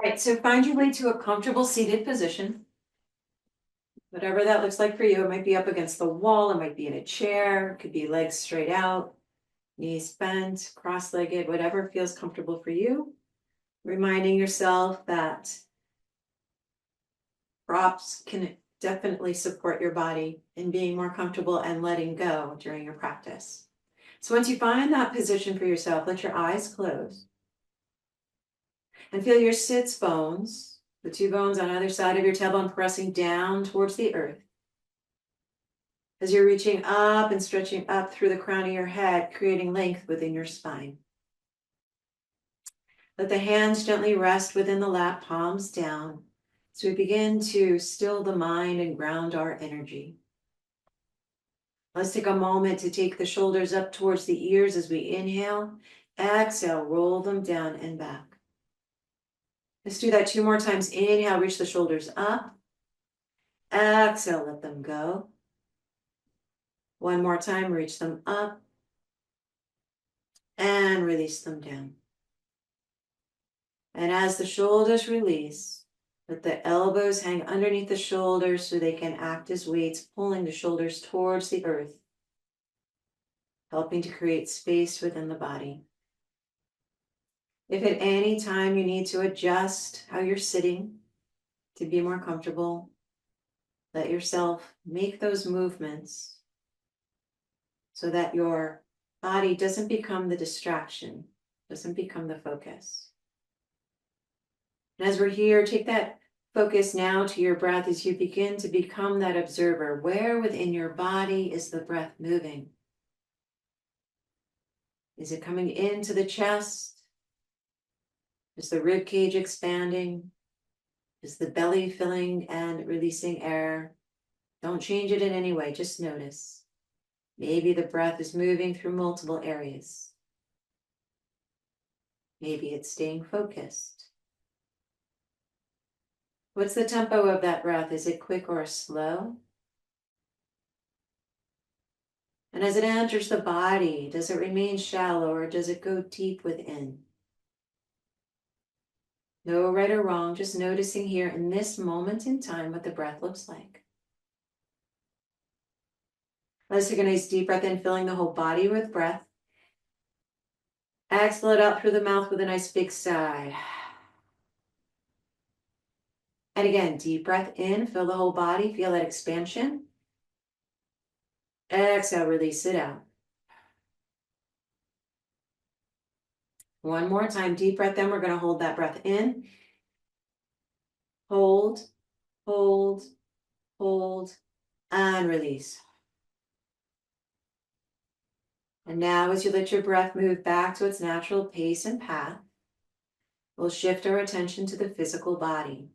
All right, so find your way to a comfortable seated position. Whatever that looks like for you, it might be up against the wall, it might be in a chair, it could be legs straight out, knees bent, cross-legged, whatever feels comfortable for you. Reminding yourself that props can definitely support your body in being more comfortable and letting go during your practice. So once you find that position for yourself, let your eyes close and feel your sits bones, the two bones on either side of your tailbone pressing down towards the earth. As you're reaching up and stretching up through the crown of your head, creating length within your spine. Let the hands gently rest within the lap, palms down, as we begin to still the mind and ground our energy. Let's take a moment to take the shoulders up towards the ears as we inhale. Exhale, roll them down and back. Let's do that 2 more times. Inhale, reach the shoulders up. Exhale, let them go. 1 more time, reach them up. And release them down. And as the shoulders release, let the elbows hang underneath the shoulders so they can act as weights, pulling the shoulders towards the earth, helping to create space within the body. If at any time you need to adjust how you're sitting to be more comfortable, let yourself make those movements so that your body doesn't become the distraction, doesn't become the focus. And as we're here, take that focus now to your breath as you begin to become that observer. Where within your body is the breath moving? Is it coming into the chest? Is the rib cage expanding? Is the belly filling and releasing air? Don't change it in any way, just notice. Maybe the breath is moving through multiple areas. Maybe it's staying focused. What's the tempo of that breath? Is it quick or slow? And as it enters the body, does it remain shallow or does it go deep within? No right or wrong, just noticing here in this moment in time what the breath looks like. Let's take a nice deep breath in, filling the whole body with breath. Exhale it out through the mouth with a nice big sigh. And again, deep breath in, fill the whole body, feel that expansion. Exhale, release it out. 1 more time, deep breath in. We're going to hold that breath in. Hold, hold, hold, and release. And now as you let your breath move back to its natural pace and path, we'll shift our attention to the physical body.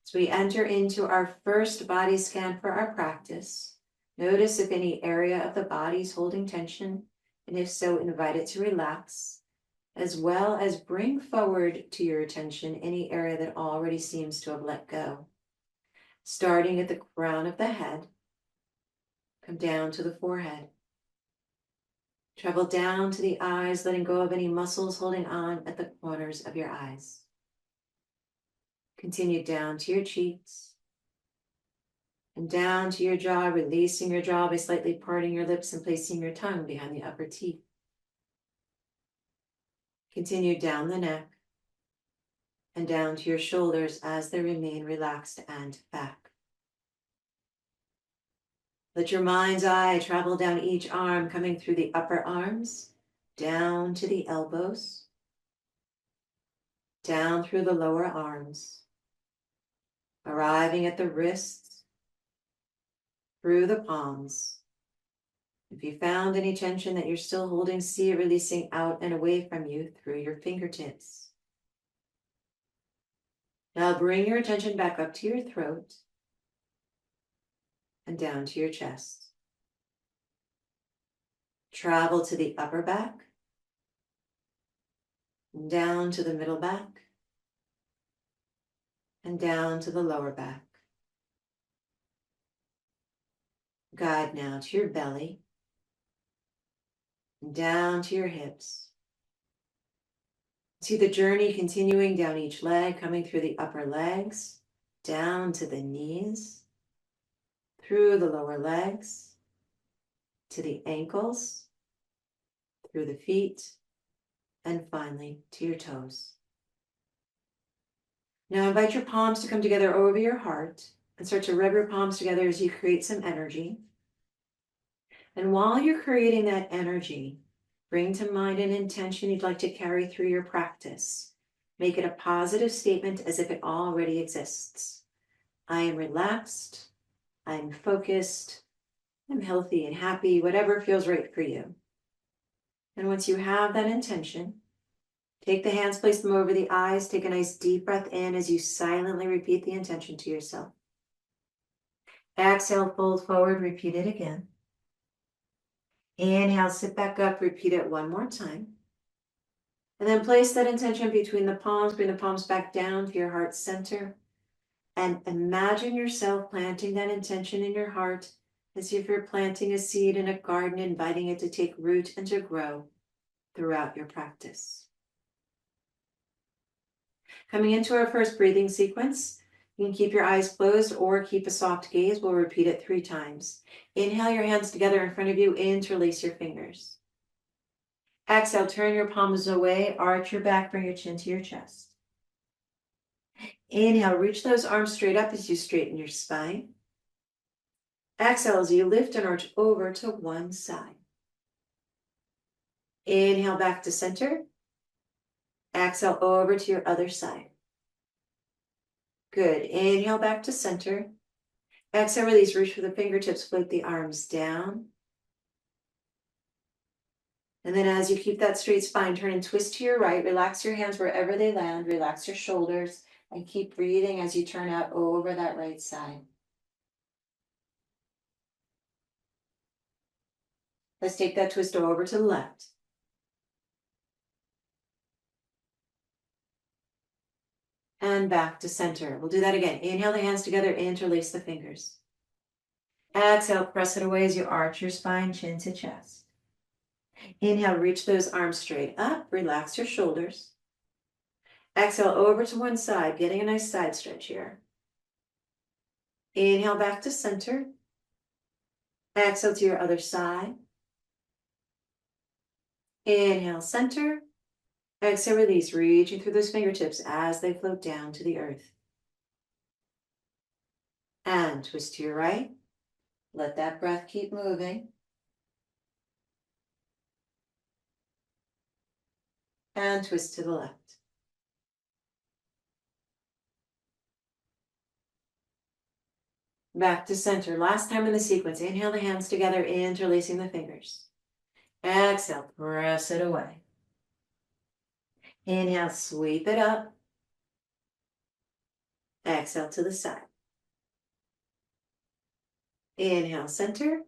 As we enter into our first body scan for our practice, notice if any area of the body is holding tension, and if so, invite it to relax, as well as bring forward to your attention any area that already seems to have let go. Starting at the crown of the head, come down to the forehead. Travel down to the eyes, letting go of any muscles holding on at the corners of your eyes. Continue down to your cheeks and down to your jaw, releasing your jaw by slightly parting your lips and placing your tongue behind the upper teeth. Continue down the neck and down to your shoulders as they remain relaxed and back. Let your mind's eye travel down each arm, coming through the upper arms, down to the elbows, down through the lower arms, arriving at the wrists, through the palms. If you found any tension that you're still holding, see it releasing out and away from you through your fingertips. Now bring your attention back up to your throat and down to your chest. Travel to the upper back, and down to the middle back, and down to the lower back. Guide now to your belly, and down to your hips, See the journey continuing down each leg, coming through the upper legs, down to the knees, through the lower legs, to the ankles, through the feet, and finally to your toes. Now invite your palms to come together over your heart and start to rub your palms together as you create some energy. And while you're creating that energy, bring to mind an intention you'd like to carry through your practice. Make it a positive statement as if it already exists. I am relaxed, I'm focused, I'm healthy and happy, whatever feels right for you. And once you have that intention, take the hands, place them over the eyes, take a nice deep breath in as you silently repeat the intention to yourself. Exhale, fold forward, repeat it again. Inhale, sit back up, repeat it one more time. And then place that intention between the palms, bring the palms back down to your heart center. And imagine yourself planting that intention in your heart as if you're planting a seed in a garden, inviting it to take root and to grow throughout your practice. Coming into our first breathing sequence, you can keep your eyes closed or keep a soft gaze. We'll repeat it 3 times. Inhale your hands together in front of you, interlace your fingers. Exhale, turn your palms away, arch your back, bring your chin to your chest. Inhale, reach those arms straight up as you straighten your spine. Exhale as you lift and arch over to one side. Inhale back to center. Exhale over to your other side. Good. Inhale back to center. Exhale, release, reach for the fingertips, float the arms down. And then as you keep that straight spine, turn and twist to your right. Relax your hands wherever they land. Relax your shoulders and keep breathing as you turn out over that right side. Let's take that twist over to the left. And back to center. We'll do that again. Inhale the hands together, interlace the fingers. Exhale, press it away as you arch your spine, chin to chest. Inhale, reach those arms straight up, relax your shoulders. Exhale over to one side, getting a nice side stretch here. Inhale back to center. Exhale to your other side. Inhale, center. Exhale, release, reaching through those fingertips as they float down to the earth. And twist to your right. Let that breath keep moving. And twist to the left. Back to center. Last time in the sequence. Inhale the hands together, interlacing the fingers. Exhale, press it away. Inhale, sweep it up. Exhale to the side. Inhale, center.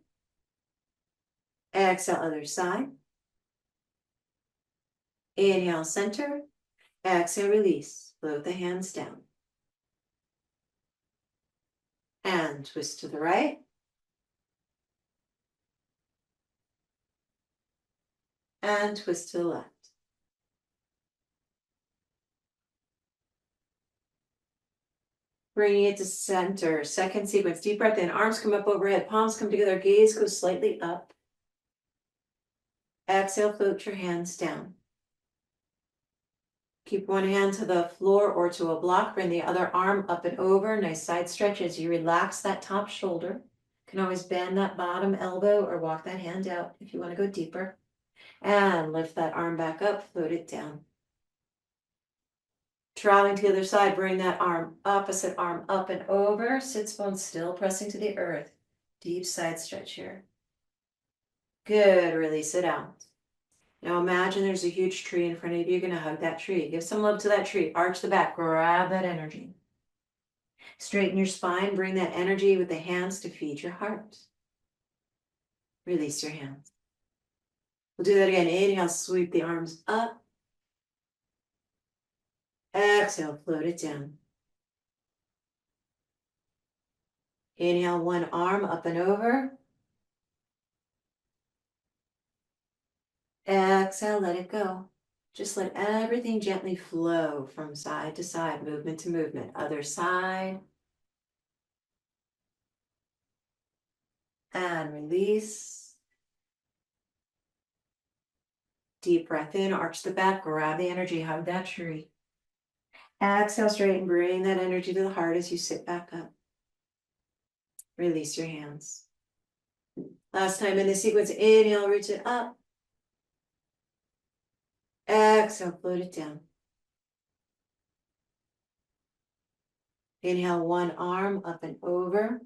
Exhale, other side. Inhale, center. Exhale, release. Float the hands down. And twist to the right. And twist to the left. Bringing it to center. Second sequence. Deep breath in. Arms come up overhead. Palms come together. Gaze goes slightly up. Exhale, float your hands down. Keep one hand to the floor or to a block. Bring the other arm up and over. Nice side stretch as you relax that top shoulder. You can always bend that bottom elbow or walk that hand out if you want to go deeper. And lift that arm back up, float it down. Traveling to the other side, bring that arm, opposite arm up and over. Sits bones still pressing to the earth. Deep side stretch here. Good, release it out. Now imagine there's a huge tree in front of you. You're going to hug that tree. Give some love to that tree. Arch the back, grab that energy. Straighten your spine, bring that energy with the hands to feed your heart. Release your hands. We'll do that again. Inhale, sweep the arms up. Exhale, float it down. Inhale, one arm up and over. Exhale, let it go. Just let everything gently flow from side to side, movement to movement. Other side. And release. Deep breath in, arch the back, grab the energy, hug that tree. Exhale, straighten, bring that energy to the heart as you sit back up. Release your hands. Last time in the sequence, inhale, reach it up. Exhale, float it down. Inhale, one arm up and over.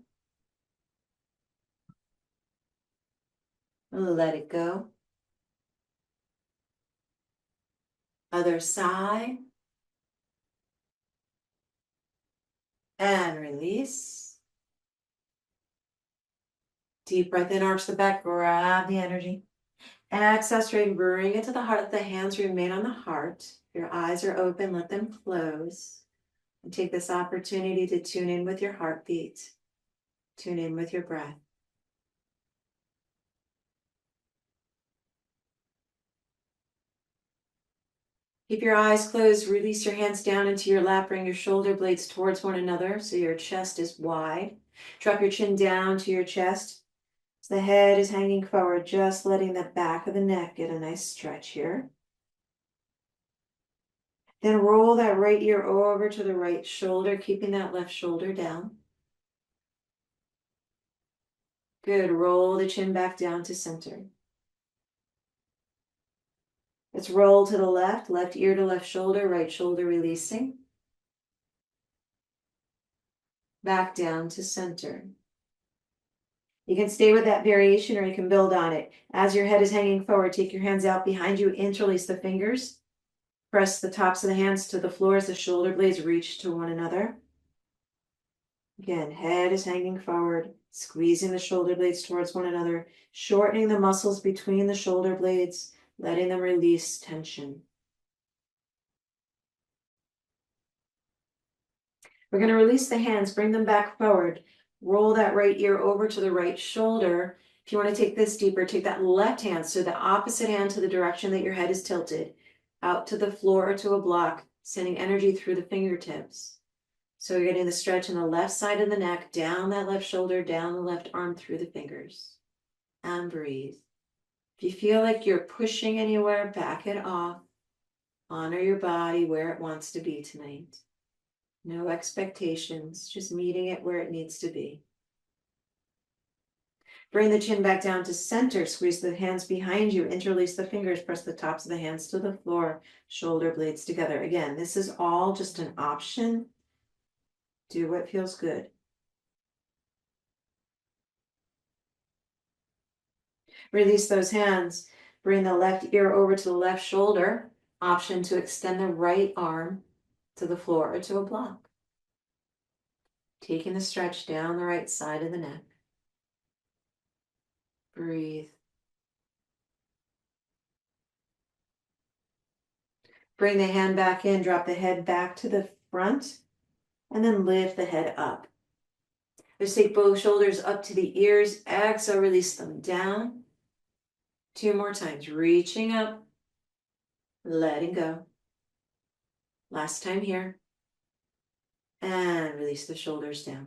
Let it go. Other side. And release. Deep breath in, arch the back, grab the energy. Exhale, straighten, bring it to the heart. The hands remain on the heart. Your eyes are open, let them close. And take this opportunity to tune in with your heartbeat. Tune in with your breath. Keep your eyes closed, release your hands down into your lap, bring your shoulder blades towards one another so your chest is wide. Drop your chin down to your chest. So the head is hanging forward, just letting the back of the neck get a nice stretch here. Then roll that right ear over to the right shoulder, keeping that left shoulder down. Good, roll the chin back down to center. Let's roll to the left ear to left shoulder, right shoulder releasing. Back down to center. You can stay with that variation or you can build on it. As your head is hanging forward, take your hands out behind you, interlace the fingers. Press the tops of the hands to the floor as the shoulder blades reach to one another. Again, head is hanging forward, squeezing the shoulder blades towards one another, shortening the muscles between the shoulder blades, letting them release tension. We're going to release the hands, bring them back forward. Roll that right ear over to the right shoulder. If you want to take this deeper, take that left hand, so the opposite hand to the direction that your head is tilted, out to the floor or to a block, sending energy through the fingertips. So you're getting the stretch on the left side of the neck, down that left shoulder, down the left arm through the fingers. And breathe. If you feel like you're pushing anywhere, back it off. Honor your body where it wants to be tonight. No expectations, just meeting it where it needs to be. Bring the chin back down to center, squeeze the hands behind you, interlace the fingers, press the tops of the hands to the floor, shoulder blades together. Again, this is all just an option. Do what feels good. Release those hands. Bring the left ear over to the left shoulder. Option to extend the right arm to the floor or to a block. Taking the stretch down the right side of the neck. Breathe. Bring the hand back in, drop the head back to the front, and then lift the head up. Let's take both shoulders up to the ears. Exhale, release them down. 2 more times, reaching up, letting go. Last time here. And release the shoulders down.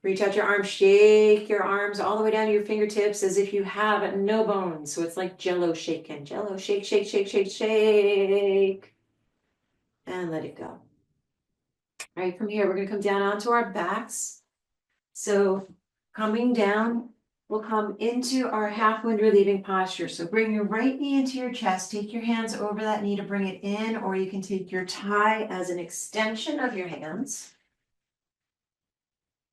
Reach out your arms, shake your arms all the way down to your fingertips as if you have no bones. So it's like Jello shaking. Jello, shake, shake, shake, shake, shake. And let it go. All right, from here, we're going to come down onto our backs. So coming down, we'll come into our half wind relieving posture. So bring your right knee into your chest. Take your hands over that knee to bring it in, or you can take your thigh as an extension of your hands.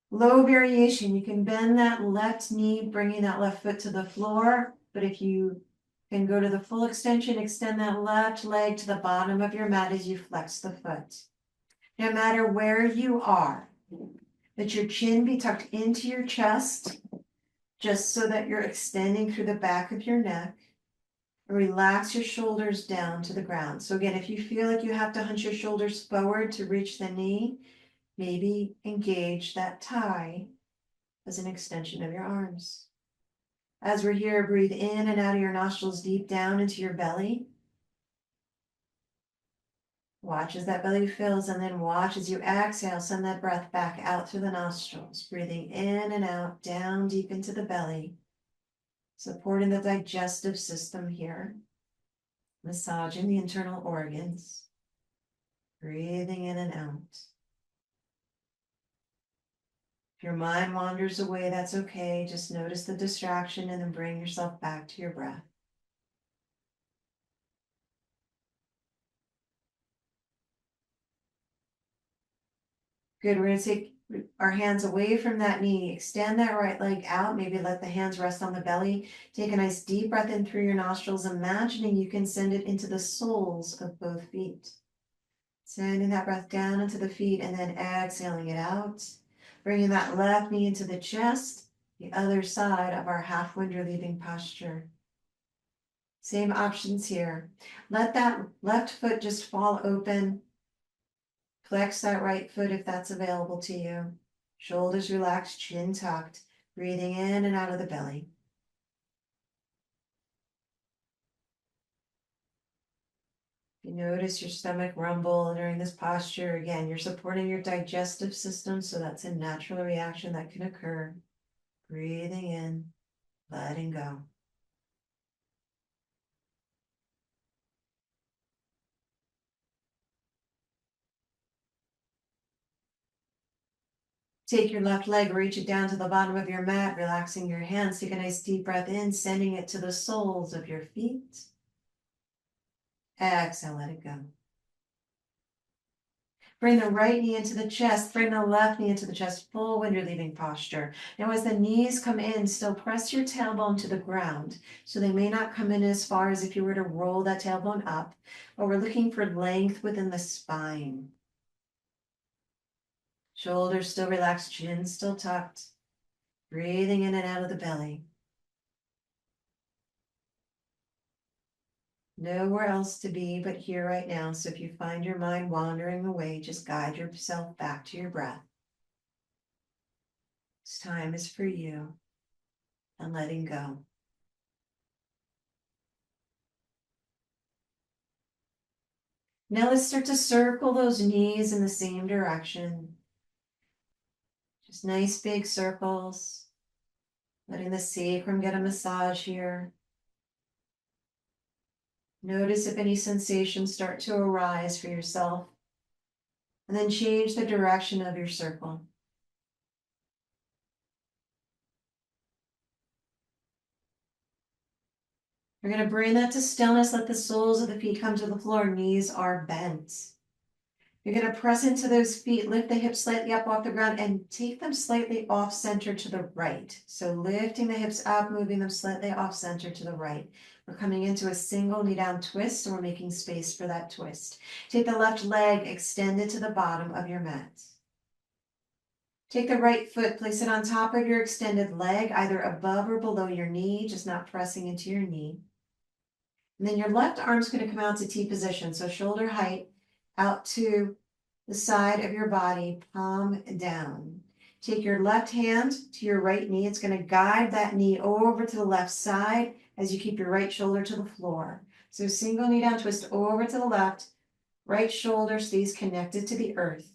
Low variation, you can bend that left knee, bringing that left foot to the floor. But if you can go to the full extension, extend that left leg to the bottom of your mat as you flex the foot. No matter where you are, let your chin be tucked into your chest, just so that you're extending through the back of your neck. Relax your shoulders down to the ground. So again, if you feel like you have to hunch your shoulders forward to reach the knee, maybe engage that thigh as an extension of your arms. As we're here, breathe in and out of your nostrils deep down into your belly. Watch as that belly fills, and then watch as you exhale, send that breath back out through the nostrils, breathing in and out, down deep into the belly, supporting the digestive system here, massaging the internal organs, breathing in and out. If your mind wanders away, that's okay. Just notice the distraction and then bring yourself back to your breath. Good. We're going to take our hands away from that knee. Extend that right leg out. Maybe let the hands rest on the belly. Take a nice deep breath in through your nostrils, imagining you can send it into the soles of both feet. Sending that breath down into the feet and then exhaling it out. Bringing that left knee into the chest, the other side of our half wind relieving posture. Same options here. Let that left foot just fall open. Flex that right foot if that's available to you. Shoulders relaxed, chin tucked, breathing in and out of the belly. If you notice your stomach rumble during this posture, again, you're supporting your digestive system, so that's a natural reaction that can occur. Breathing in, letting go. Take your left leg, reach it down to the bottom of your mat, relaxing your hands. Take a nice deep breath in, sending it to the soles of your feet. Exhale, let it go. Bring the right knee into the chest, bring the left knee into the chest, full wind relieving posture. Now as the knees come in, still press your tailbone to the ground. So they may not come in as far as if you were to roll that tailbone up, but we're looking for length within the spine. Shoulders still relaxed, chin still tucked. Breathing in and out of the belly. Nowhere else to be but here right now. So if you find your mind wandering away, just guide yourself back to your breath. This time is for you and letting go. Now let's start to circle those knees in the same direction. Just nice big circles. Letting the sacrum get a massage here. Notice if any sensations start to arise for yourself. And then change the direction of your circle. We're going to bring that to stillness. Let the soles of the feet come to the floor. Knees are bent. You're going to press into those feet, lift the hips slightly up off the ground and take them slightly off center to the right. So lifting the hips up, moving them slightly off center to the right. We're coming into a single knee down twist, and we're making space for that twist. Take the left leg, extend it to the bottom of your mat. Take the right foot, place it on top of your extended leg, either above or below your knee, just not pressing into your knee. And then your left arm's going to come out to T position, so shoulder height out to the side of your body, palm down. Take your left hand to your right knee. It's going to guide that knee over to the left side as you keep your right shoulder to the floor. So single knee down, twist over to the left. Right shoulder stays connected to the earth.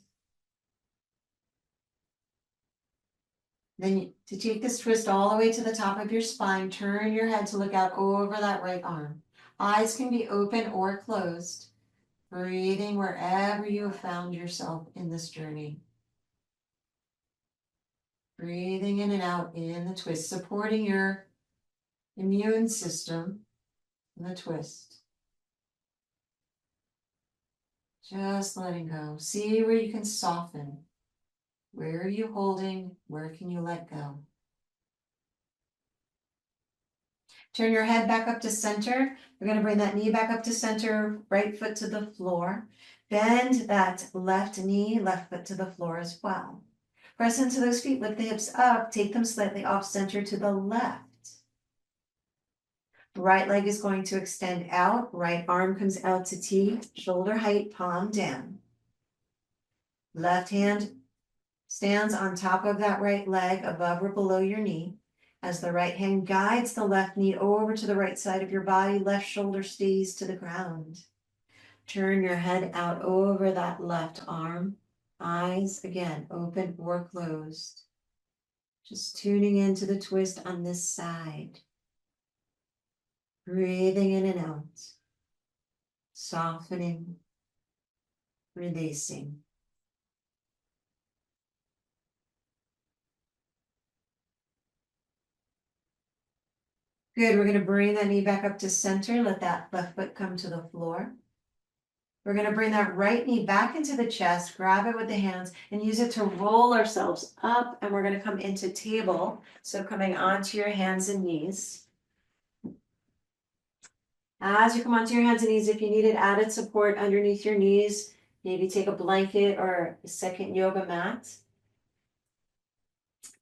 Then to take this twist all the way to the top of your spine, turn your head to look out over that right arm. Eyes can be open or closed. Breathing wherever you have found yourself in this journey. Breathing in and out in the twist, supporting your immune system in the twist. Just letting go. See where you can soften. Where are you holding? Where can you let go? Turn your head back up to center. We're going to bring that knee back up to center, right foot to the floor. Bend that left knee, left foot to the floor as well. Press into those feet, lift the hips up, take them slightly off center to the left. Right leg is going to extend out, right arm comes out to T, shoulder height, palm down. Left hand stands on top of that right leg, above or below your knee. As the right hand guides the left knee over to the right side of your body, left shoulder stays to the ground. Turn your head out over that left arm. Eyes again, open or closed. Just tuning into the twist on this side. Breathing in and out. Softening, releasing. Good, we're gonna bring that knee back up to center. Let that left foot come to the floor. We're gonna bring that right knee back into the chest, grab it with the hands and use it to roll ourselves up, and we're gonna come into table. So coming onto your hands and knees. As you come onto your hands and knees, if you needed added support underneath your knees, maybe take a blanket or a second yoga mat.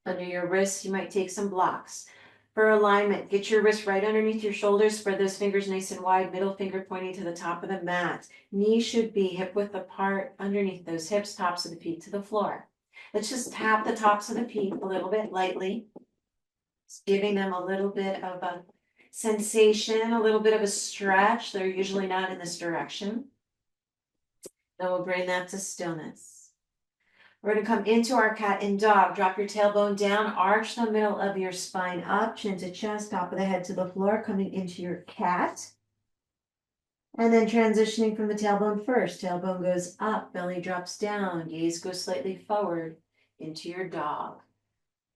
Under your wrists, you might take some blocks. For alignment, get your wrist right underneath your shoulders, spread those fingers nice and wide, middle finger pointing to the top of the mat. Knees should be hip width apart underneath those hips, tops of the feet to the floor. Let's just tap the tops of the feet a little bit lightly, just giving them a little bit of a sensation, a little bit of a stretch. They're usually not in this direction. Then we'll bring that to stillness. We're going to come into our cat and dog. Drop your tailbone down, arch the middle of your spine up, chin to chest, top of the head to the floor, coming into your cat. And then transitioning from the tailbone first. Tailbone goes up, belly drops down, gaze goes slightly forward into your dog.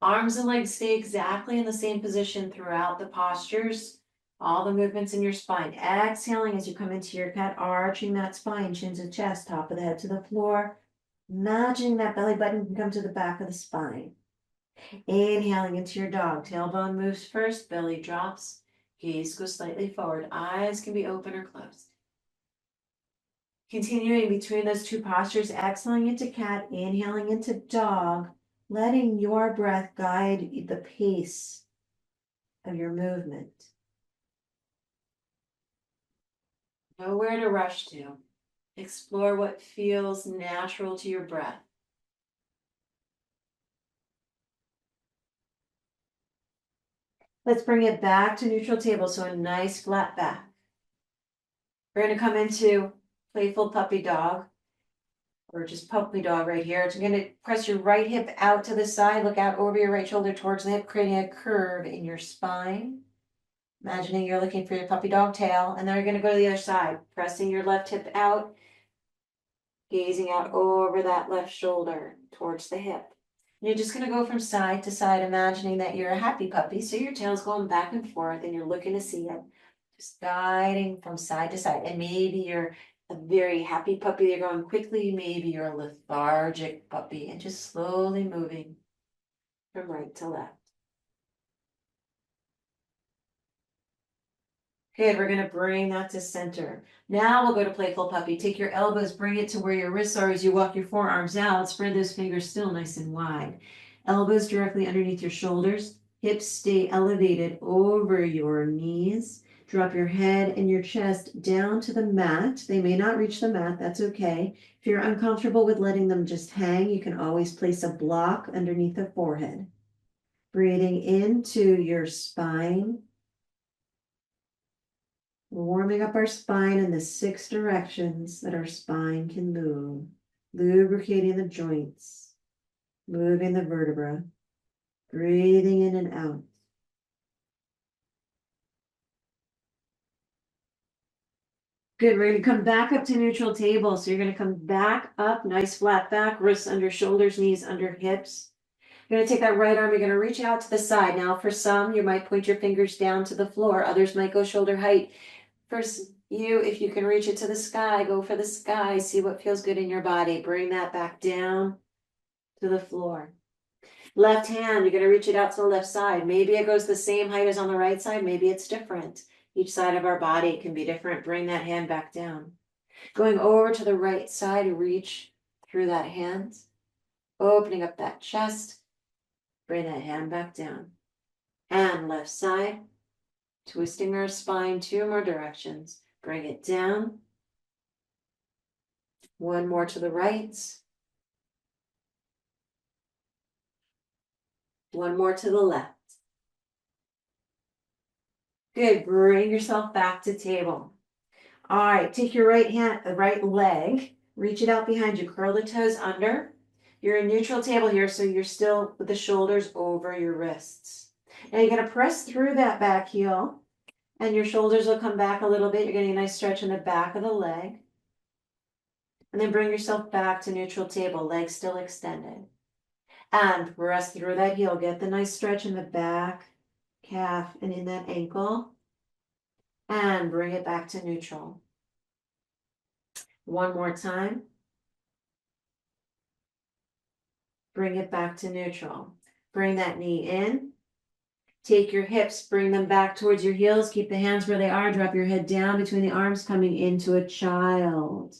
Arms and legs stay exactly in the same position throughout the postures. All the movements in your spine. Exhaling as you come into your cat, arching that spine, chin to chest, top of the head to the floor. Imagining that belly button can come to the back of the spine. Inhaling into your dog. Tailbone moves first, belly drops, gaze goes slightly forward. Eyes can be open or closed. Continuing between those two postures, exhaling into cat, inhaling into dog, letting your breath guide the pace of your movement. Nowhere to rush to. Explore what feels natural to your breath. Let's bring it back to neutral table, so a nice flat back. We're going to come into playful puppy dog, or just puppy dog right here. It's going to press your right hip out to the side, look out over your right shoulder towards the hip, creating a curve in your spine. Imagining you're looking for your puppy dog tail, and then you're going to go to the other side, pressing your left hip out, gazing out over that left shoulder towards the hip. And you're just going to go from side to side, imagining that you're a happy puppy. So your tail's going back and forth and you're looking to see it. Just guiding from side to side. And maybe you're a very happy puppy, you're going quickly. Maybe you're a lethargic puppy and just slowly moving from right to left. Good, we're going to bring that to center. Now we'll go to playful puppy. Take your elbows, bring it to where your wrists are as you walk your forearms out. Spread those fingers still nice and wide. Elbows directly underneath your shoulders. Hips stay elevated over your knees. Drop your head and your chest down to the mat. They may not reach the mat, that's okay. If you're uncomfortable with letting them just hang, you can always place a block underneath the forehead. Breathing into your spine. Warming up our spine in the 6 directions that our spine can move, lubricating the joints, moving the vertebra, breathing in and out. Good, we're going to come back up to neutral table. So you're going to come back up, nice flat back, wrists under shoulders, knees under hips. You're going to take that right arm, you're going to reach out to the side. Now for some, you might point your fingers down to the floor. Others might go shoulder height. For you, if you can reach it to the sky, go for the sky. See what feels good in your body. Bring that back down to the floor. Left hand, you're going to reach it out to the left side. Maybe it goes the same height as on the right side. Maybe it's different. Each side of our body can be different. Bring that hand back down. Going over to the right side, reach through that hand. Opening up that chest. Bring that hand back down. And left side. Twisting our spine 2 more directions. Bring it down. 1 more to the right. 1 more to the left. Good. Bring yourself back to table. All right, take your right leg, reach it out behind you, curl the toes under. You're in neutral table here, so you're still with the shoulders over your wrists. Now you're gonna press through that back heel, and your shoulders will come back a little bit. You're getting a nice stretch in the back of the leg. And then bring yourself back to neutral table, legs still extended. And press through that heel, get the nice stretch in the back, calf, and in that ankle. And bring it back to neutral. One more time. Bring it back to neutral. Bring that knee in. Take your hips, bring them back towards your heels. Keep the hands where they are. Drop your head down between the arms, coming into a child.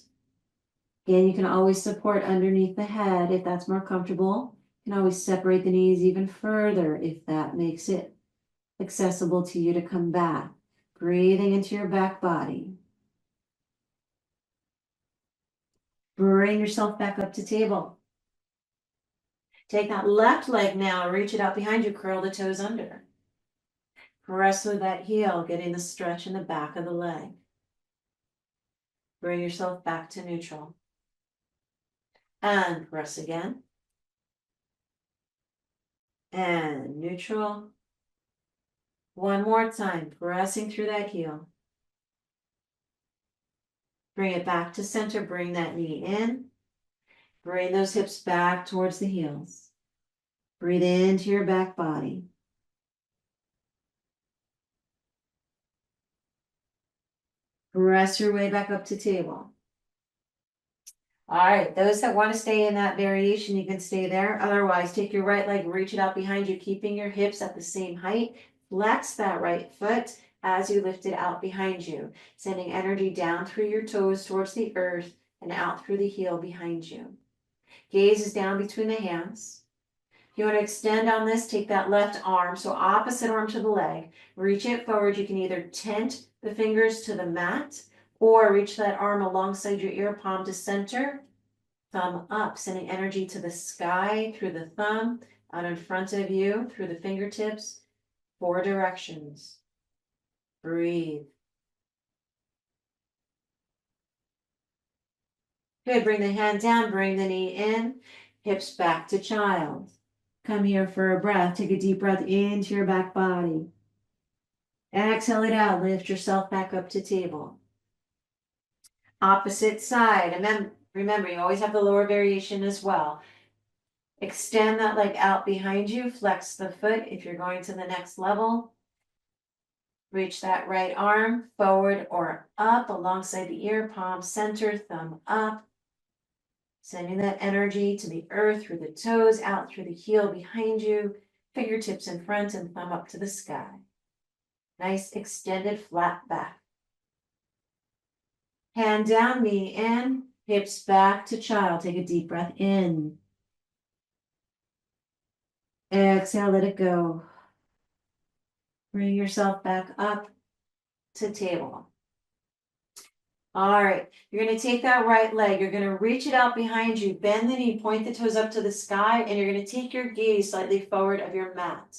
Again, you can always support underneath the head if that's more comfortable. You can always separate the knees even further if that makes it accessible to you to come back. Breathing into your back body. Bring yourself back up to table. Take that left leg now, reach it out behind you, curl the toes under. Press with that heel, getting the stretch in the back of the leg. Bring yourself back to neutral. And press again. And neutral. One more time, pressing through that heel. Bring it back to center, bring that knee in. Bring those hips back towards the heels. Breathe into your back body. Press your way back up to table. All right, those that want to stay in that variation, you can stay there. Otherwise, take your right leg, reach it out behind you, keeping your hips at the same height. Flex that right foot as you lift it out behind you, sending energy down through your toes towards the earth and out through the heel behind you. Gaze is down between the hands. If you want to extend on this, take that left arm, so opposite arm to the leg, reach it forward. You can either tent the fingers to the mat or reach that arm alongside your ear, palm to center, thumb up, sending energy to the sky through the thumb, out in front of you, through the fingertips, 4 directions. Breathe. Good, bring the hand down, bring the knee in, hips back to child. Come here for a breath. Take a deep breath into your back body. Exhale it out, lift yourself back up to table. Opposite side, and then remember, you always have the lower variation as well. Extend that leg out behind you, flex the foot if you're going to the next level. Reach that right arm forward or up alongside the ear, palm center, thumb up. Sending that energy to the earth through the toes, out through the heel behind you, fingertips in front and thumb up to the sky. Nice extended flat back. Hand down, knee in, hips back to child. Take a deep breath in. Exhale, let it go. Bring yourself back up to table. All right, you're going to take that right leg, you're going to reach it out behind you, bend the knee, point the toes up to the sky, and you're going to take your gaze slightly forward of your mat.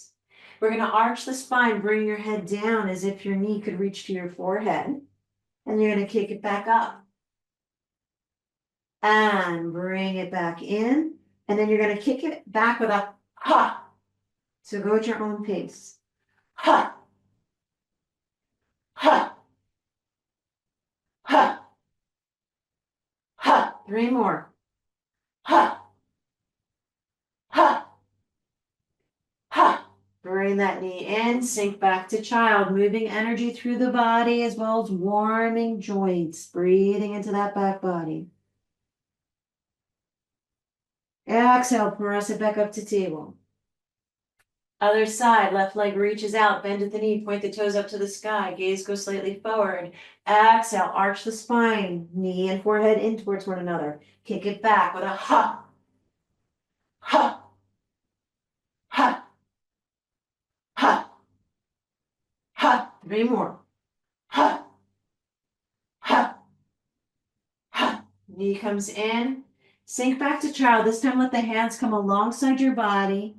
We're going to arch the spine, bring your head down as if your knee could reach to your forehead, and you're going to kick it back up. And bring it back in, and then you're going to kick it back with a ha. So go at your own pace. Ha. Ha. Ha. Ha. 3 more. Ha. Ha. Ha. Bring that knee in, sink back to child, moving energy through the body as well as warming joints, breathing into that back body. Exhale, press it back up to table. Other side, left leg reaches out, bend at the knee, point the toes up to the sky, gaze goes slightly forward. Exhale, arch the spine, knee and forehead in towards one another. Kick it back with a ha, ha, ha, ha, ha. 3 more. Ha, ha, ha. Knee comes in, sink back to child. This time let the hands come alongside your body.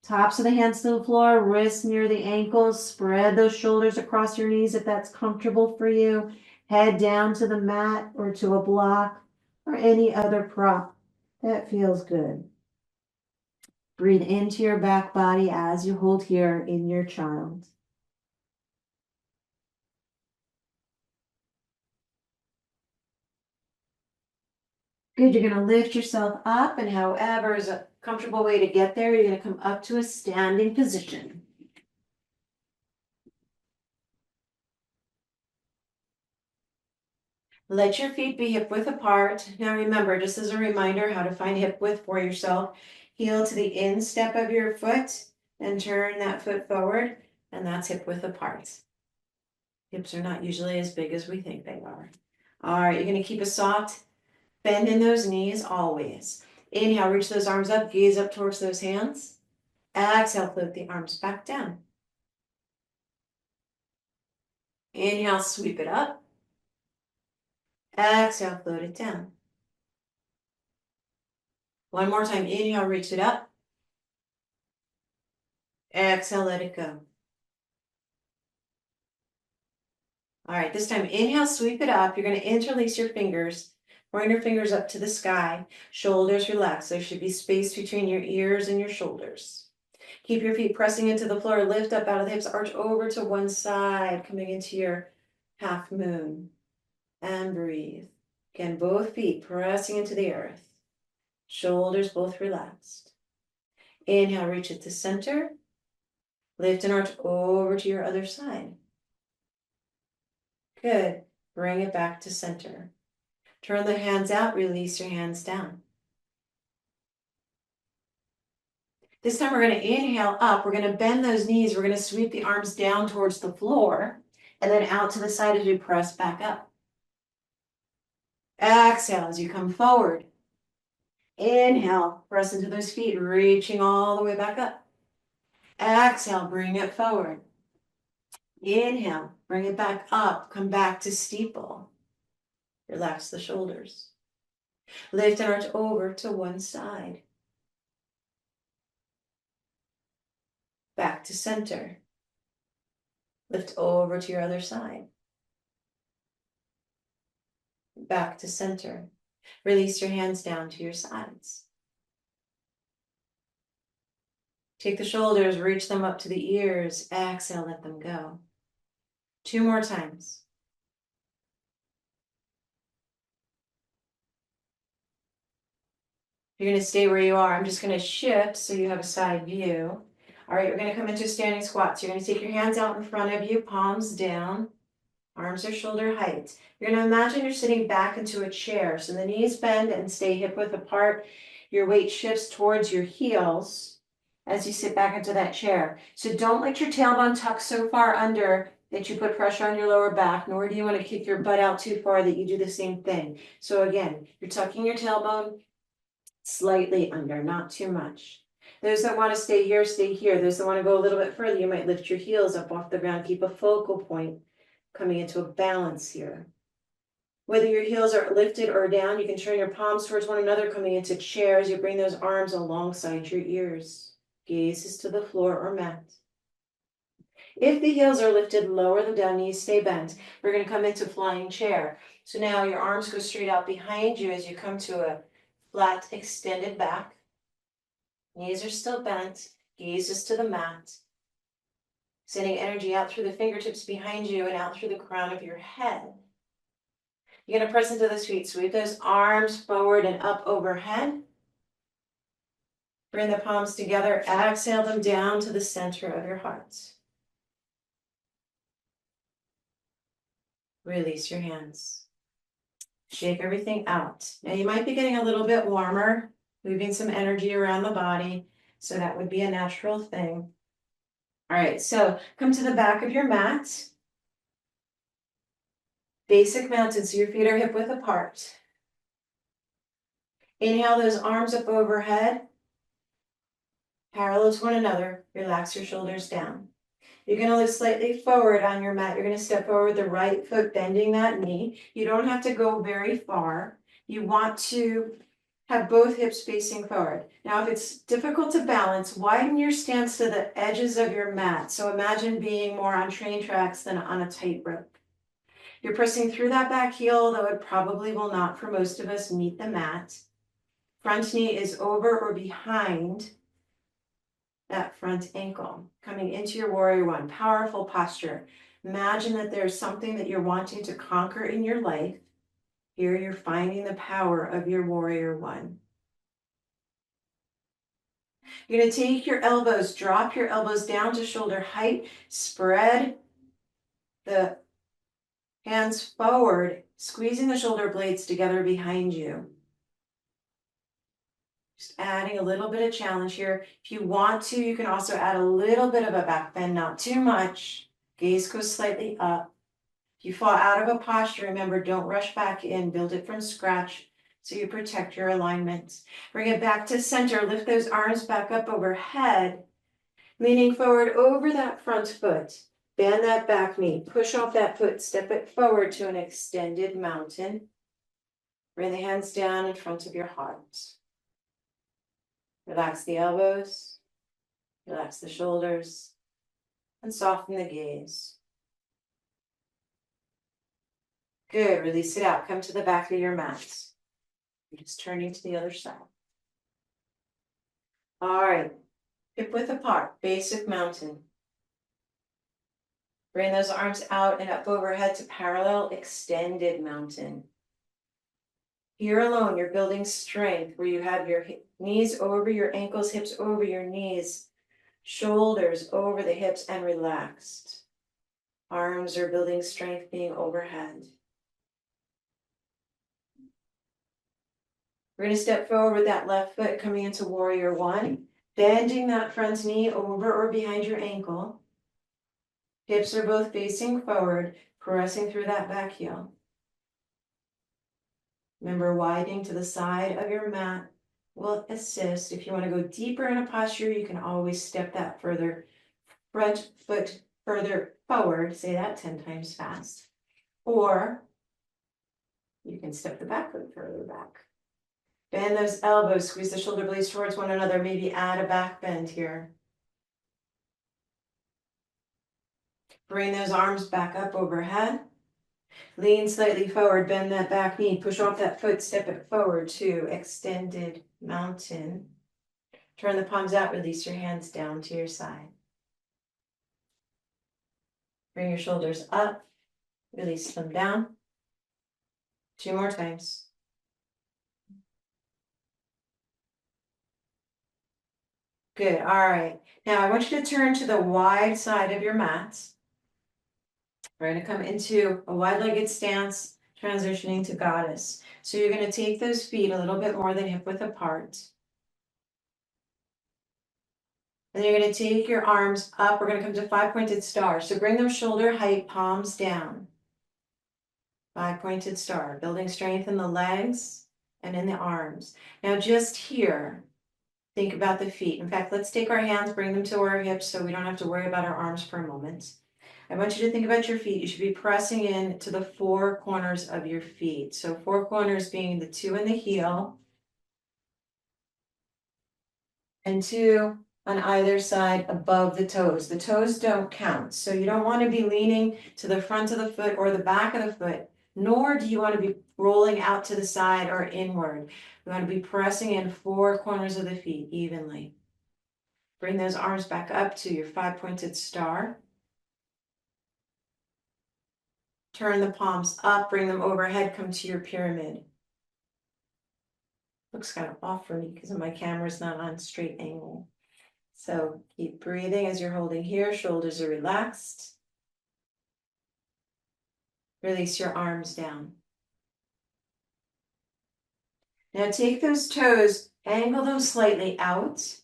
Tops of the hands to the floor, wrists near the ankles. Spread those shoulders across your knees if that's comfortable for you. Head down to the mat or to a block or any other prop that feels good. Breathe into your back body as you hold here in your child. Good, you're gonna lift yourself up, and however is a comfortable way to get there, you're gonna come up to a standing position. Let your feet be hip width apart. Now remember, just as a reminder how to find hip width for yourself, heel to the instep of your foot and turn that foot forward, and that's hip width apart. Hips are not usually as big as we think they are. All right, you're gonna keep a soft bend in those knees always. Inhale, reach those arms up, gaze up towards those hands. Exhale, float the arms back down. Inhale, sweep it up. Exhale, float it down. One more time, inhale, reach it up. Exhale, let it go. All right, this time, inhale, sweep it up. You're gonna interlace your fingers. Point your fingers up to the sky. Shoulders relax. There should be space between your ears and your shoulders. Keep your feet pressing into the floor. Lift up out of the hips. Arch over to one side, coming into your half moon. And breathe. Again, both feet pressing into the earth. Shoulders both relaxed. Inhale, reach it to center. Lift and arch over to your other side. Good. Bring it back to center. Turn the hands out, release your hands down. This time we're going to inhale up. We're going to bend those knees. We're going to sweep the arms down towards the floor and then out to the side as we press back up. Exhale as you come forward. Inhale, press into those feet, reaching all the way back up. Exhale, bring it forward. Inhale, bring it back up. Come back to steeple. Relax the shoulders. Lift and arch over to one side. Back to center. Lift over to your other side. Back to center. Release your hands down to your sides. Take the shoulders, reach them up to the ears. Exhale, let them go. 2 more times. You're going to stay where you are. I'm just going to shift so you have a side view. All right, we're going to come into standing squats. You're going to take your hands out in front of you, palms down, arms are shoulder height. You're going to imagine you're sitting back into a chair. So the knees bend and stay hip width apart. Your weight shifts towards your heels as you sit back into that chair. So don't let your tailbone tuck so far under that you put pressure on your lower back, nor do you want to kick your butt out too far that you do the same thing. So again, you're tucking your tailbone slightly under, not too much. Those that want to stay here, stay here. Those that want to go a little bit further, you might lift your heels up off the ground, keep a focal point, coming into a balance here. Whether your heels are lifted or down, you can turn your palms towards one another, coming into chairs. You bring those arms alongside your ears. Gazes to the floor or mat. If the heels are lifted, lower them down, knees stay bent. We're going to come into flying chair. So now your arms go straight out behind you as you come to a flat, extended back. Knees are still bent, gazes to the mat. Sending energy out through the fingertips behind you and out through the crown of your head. You're going to press into those feet. Sweep those arms forward and up overhead. Bring the palms together. Exhale them down to the center of your heart. Release your hands. Shake everything out. Now you might be getting a little bit warmer, moving some energy around the body. So that would be a natural thing. All right, so come to the back of your mat. Basic mountain, so your feet are hip width apart. Inhale those arms up overhead. Parallel to one another. Relax your shoulders down. You're going to look slightly forward on your mat. You're going to step forward the right foot, bending that knee. You don't have to go very far. You want to have both hips facing forward. Now, if it's difficult to balance, widen your stance to the edges of your mat. So imagine being more on train tracks than on a tightrope. You're pressing through that back heel, though it probably will not for most of us meet the mat. Front knee is over or behind that front ankle. Coming into your warrior one, powerful posture. Imagine that there's something that you're wanting to conquer in your life. Here you're finding the power of your warrior one. You're going to take your elbows, drop your elbows down to shoulder height, spread the hands forward, squeezing the shoulder blades together behind you. Just adding a little bit of challenge here. If you want to, you can also add a little bit of a back bend, not too much. Gaze goes slightly up. If you fall out of a posture, remember, don't rush back in. Build it from scratch so you protect your alignment. Bring it back to center. Lift those arms back up overhead, leaning forward over that front foot. Bend that back knee. Push off that foot. Step it forward to an extended mountain. Bring the hands down in front of your heart. Relax the elbows. Relax the shoulders. And soften the gaze. Good. Release it out. Come to the back of your mat. You're just turning to the other side. All right. Hip width apart. Basic mountain. Bring those arms out and up overhead to parallel extended mountain. Here alone, you're building strength where you have your knees over your ankles, hips over your knees, shoulders over the hips and relaxed. Arms are building strength being overhead. We're going to step forward with that left foot coming into warrior one, bending that front knee over or behind your ankle. Hips are both facing forward, pressing through that back heel. Remember, widening to the side of your mat will assist. If you want to go deeper in a posture, you can always step that further, front foot further forward. Say that 10 times fast. Or you can step the back foot further back. Bend those elbows, squeeze the shoulder blades towards one another. Maybe add a back bend here. Bring those arms back up overhead. Lean slightly forward, bend that back knee, push off that foot, step it forward to extended mountain. Turn the palms out, release your hands down to your side. Bring your shoulders up, release them down. 2 more times. Good, all right. Now I want you to turn to the wide side of your mat. We're going to come into a wide-legged stance, transitioning to goddess. So you're going to take those feet a little bit more than hip width apart. And you're going to take your arms up. We're going to come to 5-pointed star. So bring them shoulder height, palms down. 5-pointed star, building strength in the legs and in the arms. Now just here, think about the feet. In fact, let's take our hands, bring them to our hips so we don't have to worry about our arms for a moment. I want you to think about your feet. You should be pressing in to the 4 corners of your feet. So 4 corners being the 2 in the heel and 2 on either side above the toes. The toes don't count. So you don't want to be leaning to the front of the foot or the back of the foot, nor do you want to be rolling out to the side or inward. You want to be pressing in 4 corners of the feet evenly. Bring those arms back up to your 5-pointed star. Turn the palms up, bring them overhead, come to your pyramid. Looks kind of off for me because my camera's not on straight angle. So keep breathing as you're holding here. Shoulders are relaxed. Release your arms down. Now take those toes, angle them slightly out.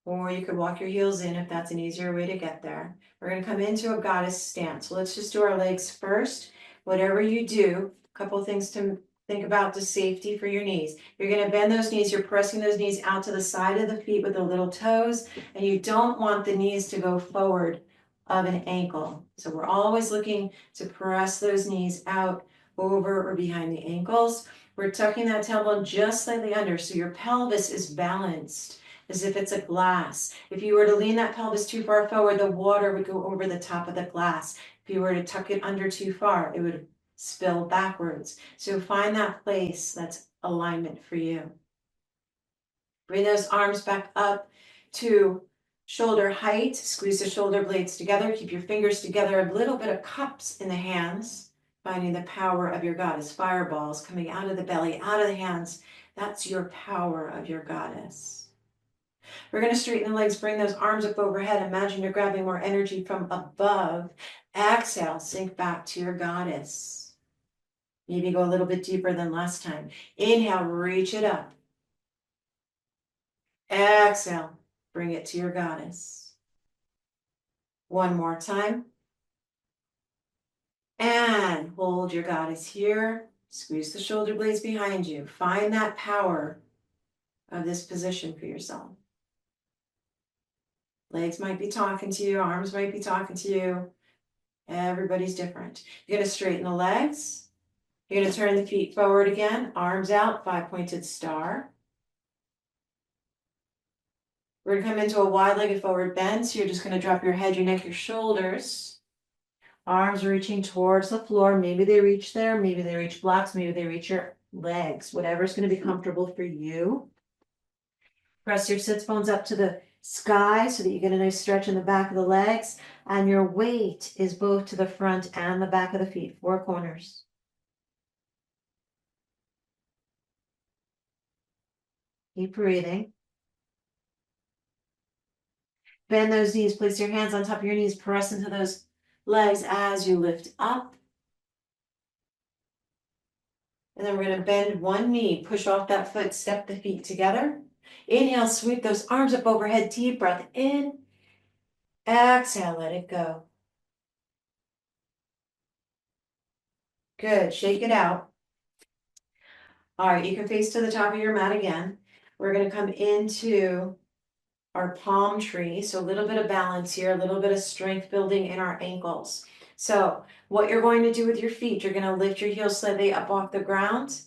Or you could walk your heels in if that's an easier way to get there. We're going to come into a goddess stance. So let's just do our legs first. Whatever you do, a couple of things to think about the safety for your knees. You're going to bend those knees. You're pressing those knees out to the side of the feet with the little toes. And you don't want the knees to go forward of an ankle. So we're always looking to press those knees out over or behind the ankles. We're tucking that tailbone just slightly under so your pelvis is balanced as if it's a glass. If you were to lean that pelvis too far forward, the water would go over the top of the glass. If you were to tuck it under too far, it would spill backwards. So find that place that's alignment for you. Bring those arms back up to shoulder height. Squeeze the shoulder blades together. Keep your fingers together. A little bit of cups in the hands. Finding the power of your goddess. Fireballs coming out of the belly, out of the hands. That's your power of your goddess. We're going to straighten the legs. Bring those arms up overhead. Imagine you're grabbing more energy from above. Exhale. Sink back to your goddess. Maybe go a little bit deeper than last time. Inhale. Reach it up. Exhale, bring it to your goddess. One more time. And hold your goddess here. Squeeze the shoulder blades behind you. Find that power of this position for yourself. Legs might be talking to you. Arms might be talking to you. Everybody's different. You're going to straighten the legs. You're going to turn the feet forward again. Arms out, 5-pointed star. We're going to come into a wide-legged forward bend. So you're just going to drop your head, your neck, your shoulders. Arms reaching towards the floor. Maybe they reach there. Maybe they reach blocks. Maybe they reach your legs. Whatever's going to be comfortable for you. Press your sits bones up to the sky so that you get a nice stretch in the back of the legs. And your weight is both to the front and the back of the feet. 4 corners. Keep breathing. Bend those knees. Place your hands on top of your knees. Press into those legs as you lift up. And then we're going to bend one knee. Push off that foot. Step the feet together. Inhale. Sweep those arms up overhead. Deep breath in. Exhale. Let it go. Good. Shake it out. All right. You can face to the top of your mat again. We're going to come into our palm tree. So a little bit of balance here, a little bit of strength building in our ankles. So what you're going to do with your feet, you're going to lift your heels slightly up off the ground.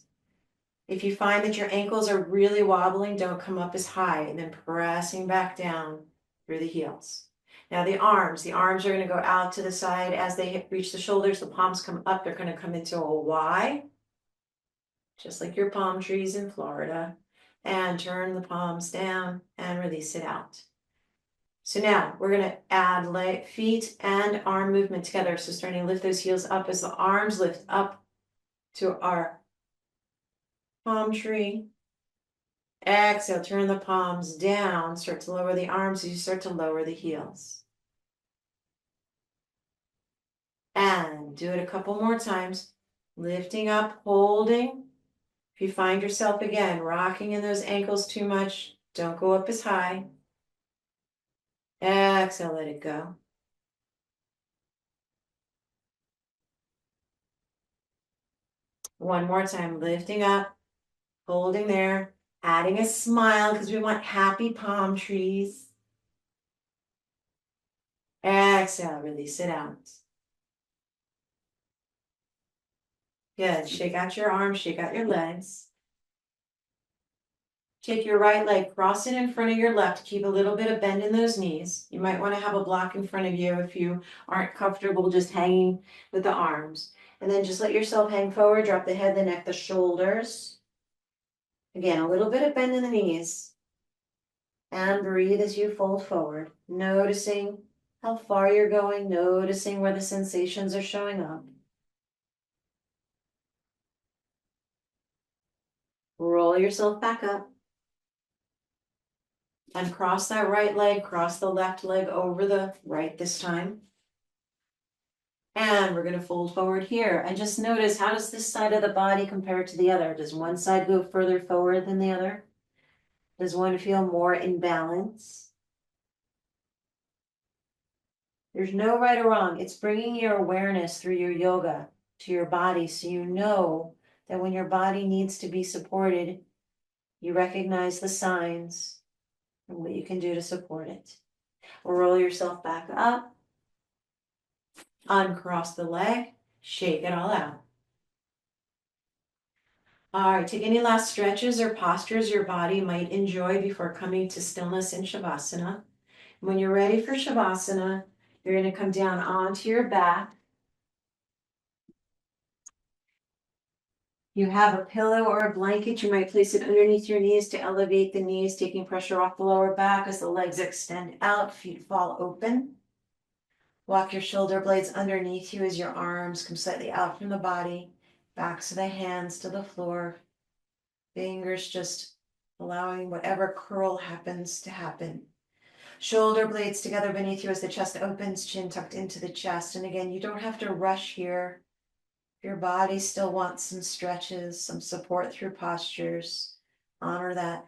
If you find that your ankles are really wobbling, don't come up as high, and then pressing back down through the heels. Now the arms are going to go out to the side as they reach the shoulders. The palms come up. They're going to come into a Y, just like your palm trees in Florida. And turn the palms down and release it out. So now we're going to add feet and arm movement together. So starting to lift those heels up as the arms lift up to our palm tree. Exhale, turn the palms down. Start to lower the arms as you start to lower the heels. And do it a couple more times. Lifting up, holding. If you find yourself again rocking in those ankles too much, don't go up as high. Exhale, let it go. One more time, lifting up, holding there, adding a smile because we want happy palm trees. Exhale, release it out. Good. Shake out your arms, shake out your legs. Take your right leg, cross it in front of your left. Keep a little bit of bend in those knees. You might want to have a block in front of you if you aren't comfortable just hanging with the arms. And then just let yourself hang forward, drop the head, the neck, the shoulders. Again, a little bit of bend in the knees. And breathe as you fold forward, noticing how far you're going, noticing where the sensations are showing up. Roll yourself back up. And cross that right leg, cross the left leg over the right this time. And we're going to fold forward here. And just notice, how does this side of the body compare to the other? Does one side go further forward than the other? Does one feel more in balance? There's no right or wrong. It's bringing your awareness through your yoga to your body so you know that when your body needs to be supported, you recognize the signs and what you can do to support it. Roll yourself back up. Uncross the leg. Shake it all out. All right, take any last stretches or postures your body might enjoy before coming to stillness in Shavasana. When you're ready for Shavasana, you're going to come down onto your back. You have a pillow or a blanket, you might place it underneath your knees to elevate the knees, taking pressure off the lower back as the legs extend out, feet fall open. Walk your shoulder blades underneath you as your arms come slightly out from the body, backs of the hands to the floor, fingers just allowing whatever curl happens to happen. Shoulder blades together beneath you as the chest opens, chin tucked into the chest. And again, you don't have to rush here. Your body still wants some stretches, some support through postures. Honor that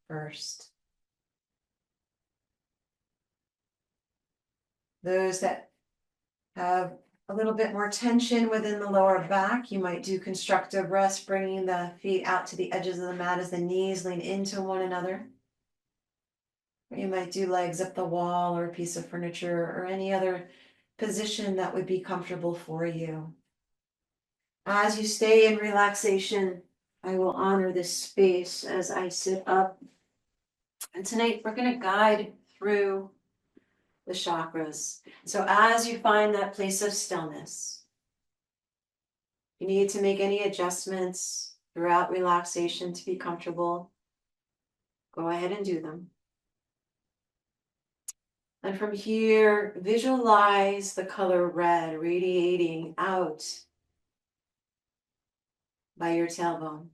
first. Those that have a little bit more tension within the lower back, you might do constructive rest, bringing the feet out to the edges of the mat as the knees lean into one another. Or you might do legs up the wall or a piece of furniture or any other position that would be comfortable for you. As you stay in relaxation, I will honor this space as I sit up. And tonight we're going to guide through the chakras. So as you find that place of stillness, you need to make any adjustments throughout relaxation to be comfortable, go ahead and do them. And from here, visualize the color red radiating out by your tailbone.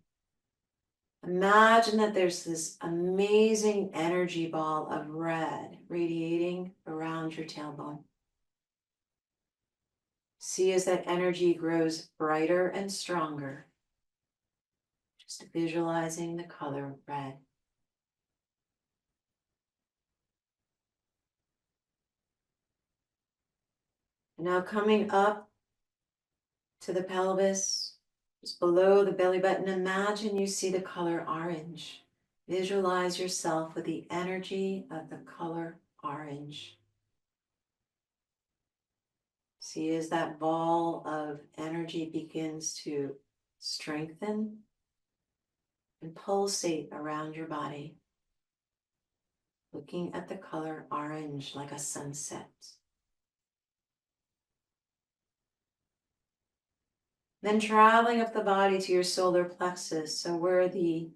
Imagine that there's this amazing energy ball of red radiating around your tailbone. See as that energy grows brighter and stronger. Just visualizing the color red. And now coming up to the pelvis, just below the belly button, imagine you see the color orange. Visualize yourself with the energy of the color orange. See as that ball of energy begins to strengthen and pulsate around your body, looking at the color orange like a sunset. Then traveling up the body to your solar plexus, so where the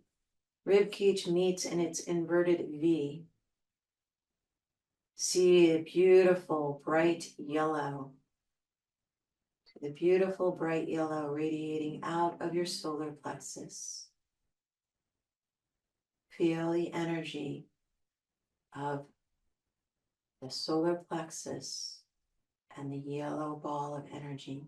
rib cage meets in its inverted V. See a beautiful bright yellow. The beautiful bright yellow radiating out of your solar plexus. Feel the energy of the solar plexus and the yellow ball of energy.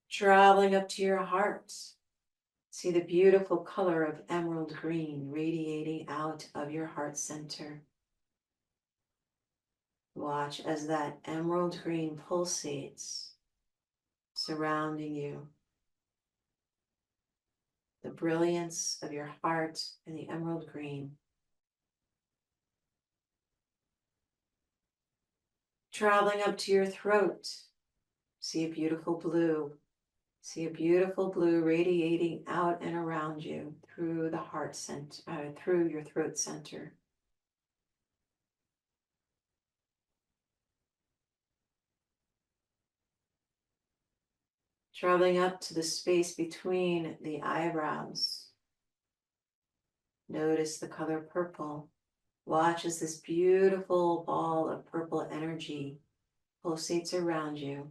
Traveling up to your heart, see the beautiful color of emerald green radiating out of your heart center. Watch as that emerald green pulsates, surrounding you. The brilliance of your heart and the emerald green. Traveling up to your throat, see a beautiful blue. See a beautiful blue radiating out and around you through the heart center, through your throat center. Traveling up to the space between the eyebrows. Notice the color purple. Watch as this beautiful ball of purple energy pulsates around you.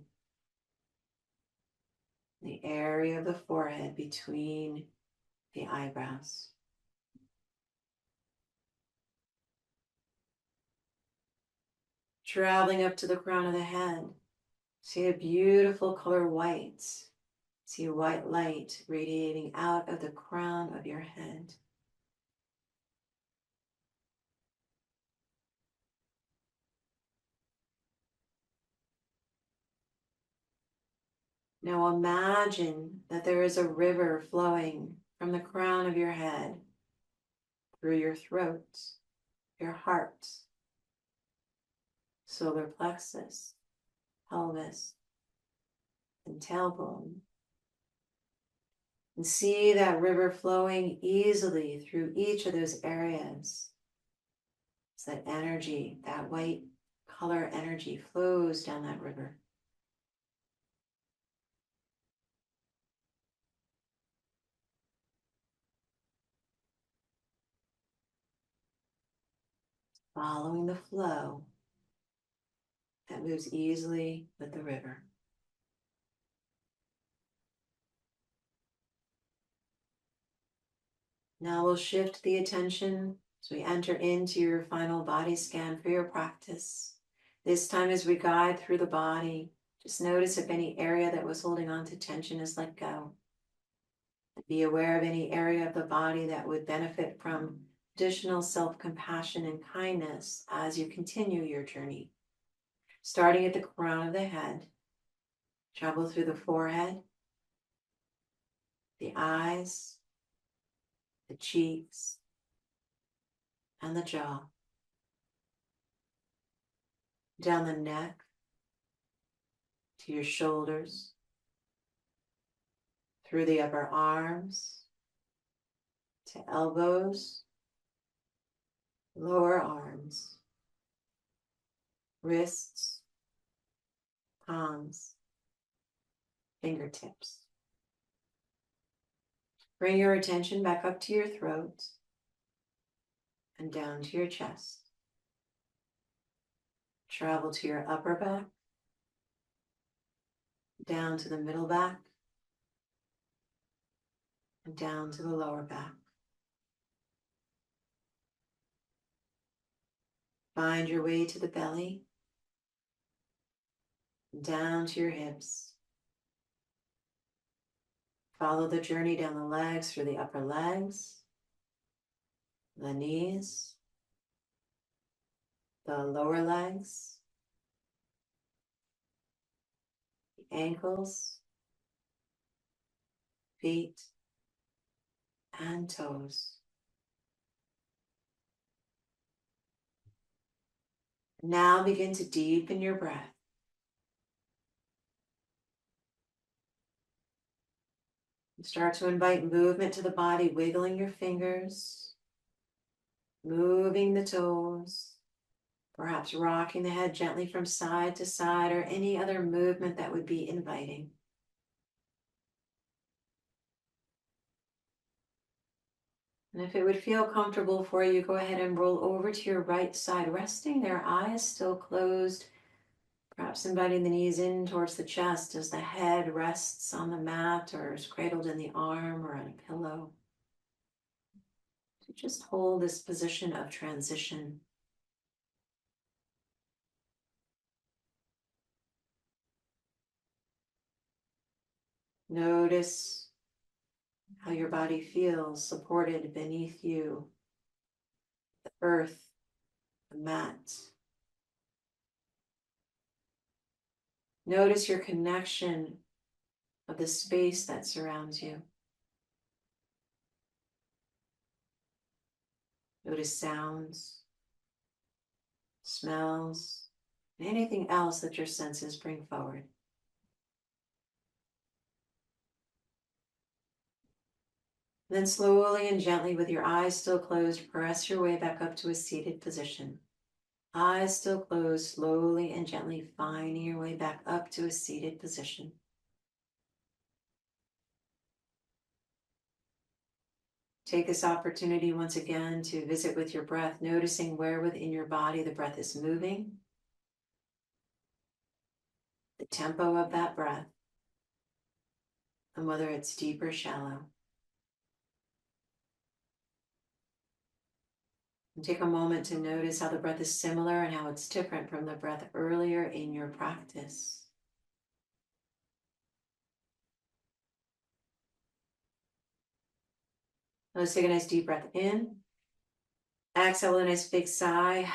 The area of the forehead between the eyebrows. Traveling up to the crown of the head. See a beautiful color white. See a white light radiating out of the crown of your head. Now imagine that there is a river flowing from the crown of your head through your throat, your heart, solar plexus, pelvis, and tailbone. And see that river flowing easily through each of those areas. So that energy, that white color energy flows down that river. Following the flow that moves easily with the river. Now we'll shift the attention as we enter into your final body scan for your practice. This time as we guide through the body, just notice if any area that was holding on to tension is let go. Be aware of any area of the body that would benefit from additional self-compassion and kindness as you continue your journey. Starting at the crown of the head, travel through the forehead, the eyes, the cheeks, and the jaw. Down the neck, to your shoulders, through the upper arms, to elbows, lower arms, wrists, palms, fingertips. Bring your attention back up to your throat and down to your chest. Travel to your upper back, down to the middle back, and down to the lower back. Find your way to the belly, down to your hips. Follow the journey down the legs through the upper legs, the knees, the lower legs, the ankles, feet, and toes. Now begin to deepen your breath. Start to invite movement to the body, wiggling your fingers, moving the toes, perhaps rocking the head gently from side to side, or any other movement that would be inviting. And if it would feel comfortable for you, go ahead and roll over to your right side, resting there, eyes still closed, perhaps inviting the knees in towards the chest as the head rests on the mat or is cradled in the arm or on a pillow. So just hold this position of transition. Notice how your body feels supported beneath you, the earth, the mat. Notice your connection of the space that surrounds you. Notice sounds, smells, and anything else that your senses bring forward. Then slowly and gently, with your eyes still closed, press your way back up to a seated position. Eyes still closed, slowly and gently finding your way back up to a seated position. Take this opportunity once again to visit with your breath, noticing where within your body the breath is moving, the tempo of that breath, and whether it's deep or shallow. And take a moment to notice how the breath is similar and how it's different from the breath earlier in your practice. Let's take a nice deep breath in. Exhale with a nice big sigh.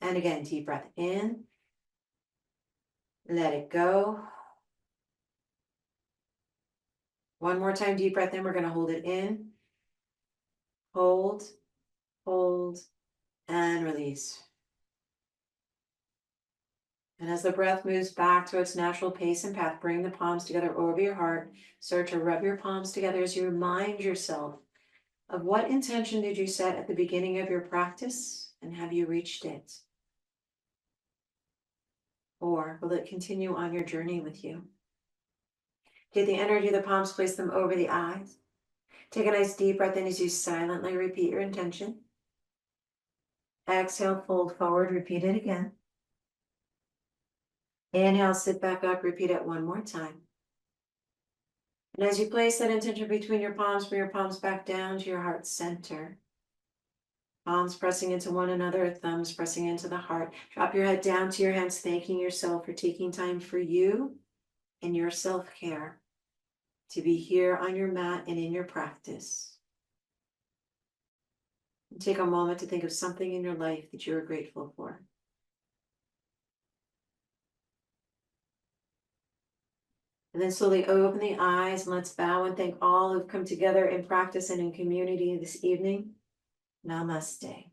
And again, deep breath in. Let it go. One more time, deep breath in. We're going to hold it in. Hold, hold, and release. And as the breath moves back to its natural pace and path, bring the palms together over your heart. Start to rub your palms together as you remind yourself of what intention did you set at the beginning of your practice, and have you reached it? Or will it continue on your journey with you? Get the energy of the palms, place them over the eyes. Take a nice deep breath in as you silently repeat your intention. Exhale, fold forward, repeat it again. Inhale, sit back up, repeat it one more time. And as you place that intention between your palms, bring your palms back down to your heart center. Palms pressing into one another, thumbs pressing into the heart. Drop your head down to your hands, thanking yourself for taking time for you and your self-care to be here on your mat and in your practice. And take a moment to think of something in your life that you are grateful for. And then slowly open the eyes and let's bow and thank all who've come together in practice and in community this evening. Namaste.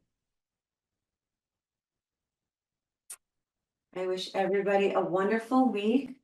I wish everybody a wonderful week.